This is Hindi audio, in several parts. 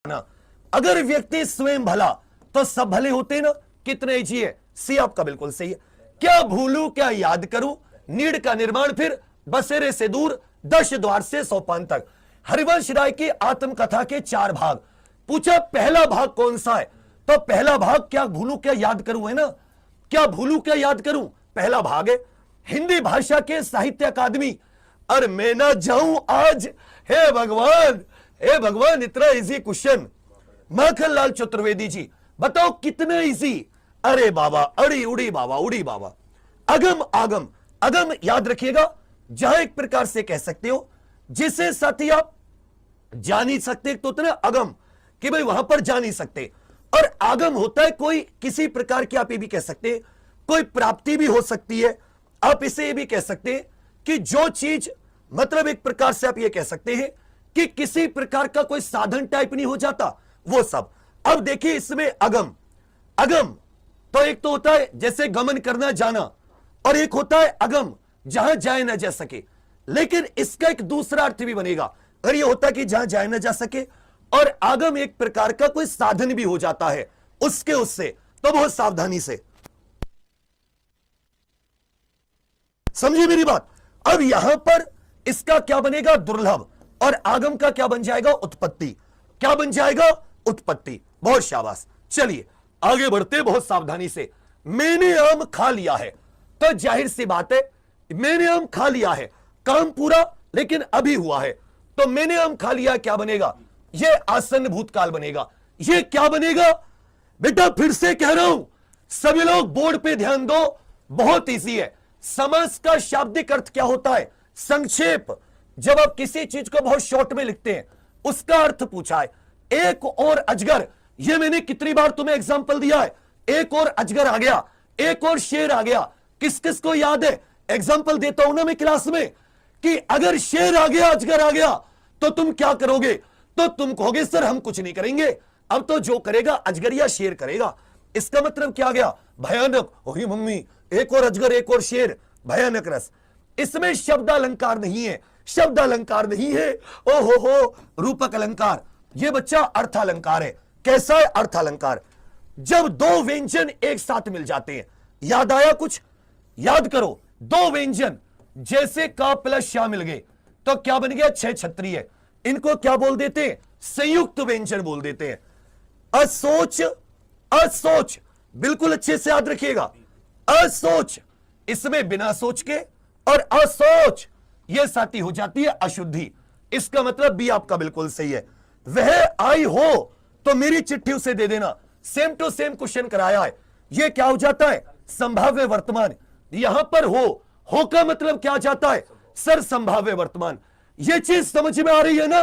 ना, अगर व्यक्ति स्वयं भला तो सब भले होते ना। कितने इजी है, सी आपका बिल्कुल सही है। क्या भूलू क्या याद करूं, नीड़ का निर्माण फिर बसेरे से दूर, 10 द्वार से सोपान तक। हरिवंश राय की आत्मकथा के 4 भाग। पूछा पहला भाग कौन सा है, तो पहला भाग क्या भूलू क्या याद करूं है ना, क्या भूलू क्या याद करूं पहला भाग है। हिंदी भाषा के साहित्य अकादमी, और मैं ना जाऊं आज, हे भगवान, हे भगवान, इतना इजी क्वेश्चन। माखनलाल चतुर्वेदी जी बताओ कितना इजी। अरे बाबा, अड़ी उड़ी बाबा, उड़ी बाबा। अगम आगम, अगम याद रखिएगा, जहां एक प्रकार से कह सकते हो जिसे साथी आप जा नहीं सकते, तो उतना अगम कि भाई वहां पर जा नहीं सकते। और आगम होता है कोई किसी प्रकार की, आप ये भी कह सकते हैं कोई प्राप्ति भी हो सकती है। आप इसे ये भी कह सकते हैं कि जो चीज, मतलब एक प्रकार से आप ये कह सकते हैं कि किसी प्रकार का कोई साधन टाइप नहीं हो जाता, वो सब। अब देखिए इसमें अगम, अगम तो एक तो होता है जैसे गमन करना, जाना, और एक होता है अगम जहां जाए ना जा सके। लेकिन इसका एक दूसरा अर्थ भी बनेगा, अगर ये होता कि जहां जाए ना जा सके, और आगम एक प्रकार का कोई साधन भी हो जाता है उसके, उससे तो बहुत सावधानी से समझिए मेरी बात। अब यहां पर इसका क्या बनेगा, दुर्लभ, और आगम का क्या बन जाएगा, उत्पत्ति। क्या बन जाएगा, उत्पत्ति। बहुत शाबाश। चलिए आगे बढ़ते बहुत सावधानी से। मैंने आम खा लिया है, तो जाहिर सी बात है मैंने आम खा लिया है, काम पूरा लेकिन अभी हुआ है, तो मैंने आम खा लिया क्या बनेगा, यह आसन्न भूतकाल बनेगा। यह क्या बनेगा बेटा, फिर से कह रहा हूं, सभी लोग बोर्ड पे ध्यान दो, बहुत इजी है। समास का शाब्दिक अर्थ क्या होता है, संक्षेप। जब आप किसी चीज को बहुत शॉर्ट में लिखते हैं, उसका अर्थ पूछा है। एक और अजगर, ये मैंने कितनी बार तुम्हें एग्जांपल दिया है, एक और अजगर आ गया, एक और शेर आ गया। किस किस को याद है, एग्जांपल देता हूं ना मैं क्लास में, कि अगर शेर आ गया, अजगर आ गया, तो तुम क्या करोगे, तो तुम कहोगे सर हम कुछ नहीं करेंगे, अब तो जो करेगा अजगर या शेर करेगा। इसका मतलब क्या गया, भयानक, ओही मम्मी, एक और अजगर एक और शेर, भयानक रस। इसमें शब्द अलंकार नहीं है, शब्द अलंकार नहीं है, ओहो हो, रूपक अलंकार। ये बच्चा अर्थ अलंकार है। कैसा है अर्थ अलंकार, जब दो व्यंजन एक साथ मिल जाते हैं। याद आया कुछ, याद करो, दो व्यंजन जैसे का प्लस शाह मिल गए तो क्या बन गया, 6 क्षत्रिय। इनको क्या बोल देते हैं, संयुक्त व्यंजन बोल देते हैं। असोच, असोच बिल्कुल अच्छे से याद रखिएगा, असोच इसमें बिना सोच के, और असोच यह साथी हो जाती है अशुद्धि। इसका मतलब भी आपका बिल्कुल सही है। वह आई हो तो मेरी चिट्ठी उसे दे देना, सेम टू सेम क्वेश्चन कराया है। यह क्या हो जाता है, संभाव्य वर्तमान। यहां पर हो का मतलब क्या जाता है, सर संभाव्य वर्तमान। यह चीज समझ में आ रही है ना,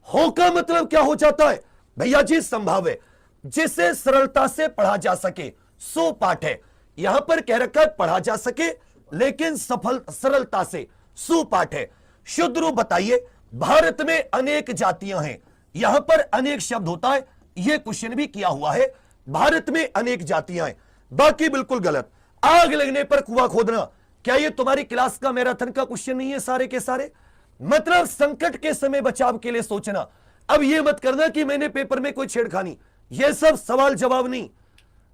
हो का मतलब क्या हो जाता है भैया जी, संभाव्य, जिसे सरलता से पढ़ा जा सके, सो पाठ है। यहां पर कह रखा है पढ़ा जा सके लेकिन सफल सरलता से, सुपाठ है। शुद्ध रूप बताइए, भारत में अनेक जातियां हैं, यहां पर अनेक शब्द होता है, यह क्वेश्चन भी किया हुआ है, भारत में अनेक जातियां हैं। बाकी बिल्कुल गलत, आग लगने पर कुआं खोदना, क्या यह तुम्हारी क्लास का मैराथन का क्वेश्चन नहीं है सारे के सारे। मतलब संकट के समय बचाव के लिए सोचना। अब यह मत करना कि मैंने पेपर में कोई छेड़खानी, यह सब सवाल जवाब नहीं,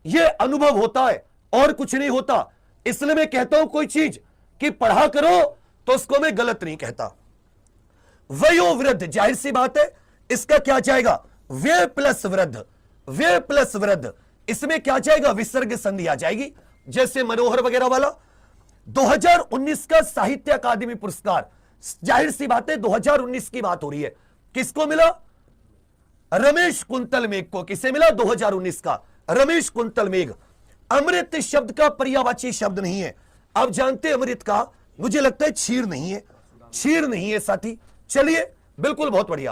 यह अनुभव होता है और कुछ नहीं होता। इसलिए मैं कहता हूं कोई चीज कि पढ़ा करो तो उसको मैं गलत नहीं कहता। वयोवृद्ध, जाहिर सी बात है, इसका क्या जाएगा, व्यय प्लस वृद्ध, व्यय प्लस वृद्ध। इसमें क्या जाएगा, विसर्ग संधि आ जाएगी, जैसे मनोहर वगैरह वाला। 2019 का साहित्य अकादमी पुरस्कार, जाहिर सी बात है 2019 की बात हो रही है, किसको मिला, रमेश कुंतल मेघ को। किसे मिला, 2019 का रमेश कुंतल मेघ। अमृत शब्द का पर्यायवाची शब्द नहीं है, आप जानते अमृत का, मुझे लगता है क्षीर नहीं है, क्षीर नहीं है साथी। चलिए बिल्कुल बहुत बढ़िया।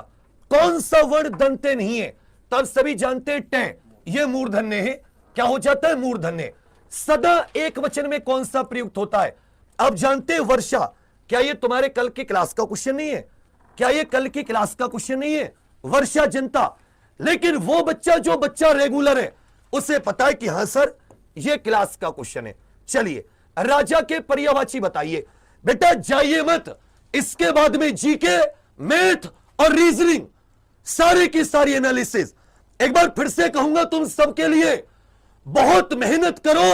कौन सा वर्ण दंते नहीं है, तब सभी जानते हैं टे, ये मूर्धन्य है, क्या हो जाता है, मूर्धन्य। सदा एक वचन में कौन सा प्रयुक्त होता है, अब जानते हैं वर्षा। क्या ये तुम्हारे कल की क्लास का क्वेश्चन नहीं है, क्या ये कल की क्लास का क्वेश्चन नहीं है, वर्षा जनता। लेकिन वो बच्चा जो बच्चा रेगुलर है उसे पता है कि हां सर ये क्लास का क्वेश्चन है। चलिए राजा के पर्यायवाची बताइए बेटा, जाइए मत, इसके बाद में जीके, मैथ और रीजनिंग सारे की सारी एनालिसिस। एक बार फिर से कहूंगा तुम सबके लिए, बहुत मेहनत करो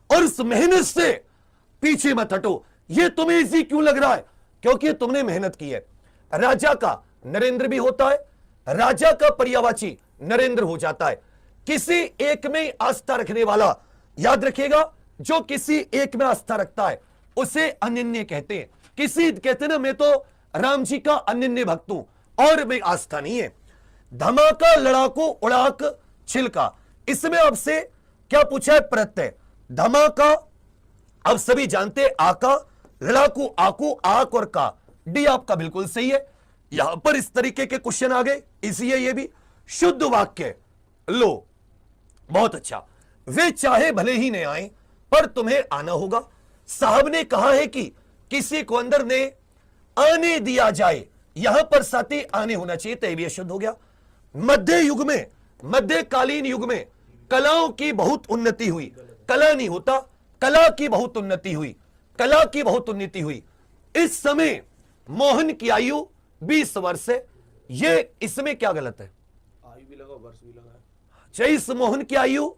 और उस मेहनत से पीछे मत हटो। ये तुम्हें इजी क्यों लग रहा है? क्योंकि तुमने मेहनत की है। राजा का नरेंद्र भी होता है, राजा का पर्यायवाची नरेंद्र हो जाता है। किसी एक में आस्था रखने वाला, याद रखिएगा, जो किसी एक में आस्था रखता है उसे अनन्य कहते हैं। किसी कहते ना, मैं तो राम जी का अनन्य भक्त हूं और में आस्था नहीं है। धमाका, लड़ाकू, उड़ाक, छिलका, इसमें आपसे क्या पूछा है? प्रत्यय। धमाका अब सभी जानते हैं, आका, लड़ाकू, आकू, आक और का। डी आपका बिल्कुल सही है। यहां पर इस तरीके के क्वेश्चन आ गए, इसलिए ये भी शुद्ध वाक्य। लो, बहुत अच्छा। वे चाहे भले ही नहीं आए पर तुम्हें आना होगा। साहब ने कहा है कि किसी को अंदर ने आने दिया जाए, यहां पर साथी आने होना चाहिए, तो भी शुद्ध हो गया। मध्य युग में, मध्यकालीन युग में कलाओं की बहुत उन्नति हुई। कला नहीं होता, कला की बहुत उन्नति हुई, कला की बहुत उन्नति हुई। इस समय मोहन की आयु 20 वर्ष है। ये इसमें क्या गलत है? आयु भी लगा, वर्ष भी लगा है। इस मोहन की आयु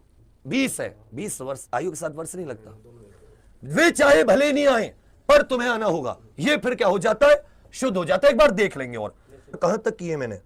20 है। 20 वर्ष आयु के साथ वर्ष नहीं लगता। वे चाहे भले नहीं आए पर तुम्हें आना होगा, ये फिर क्या हो जाता है? शुद्ध हो जाता है। एक बार देख लेंगे। और कहां तक किए मैंने?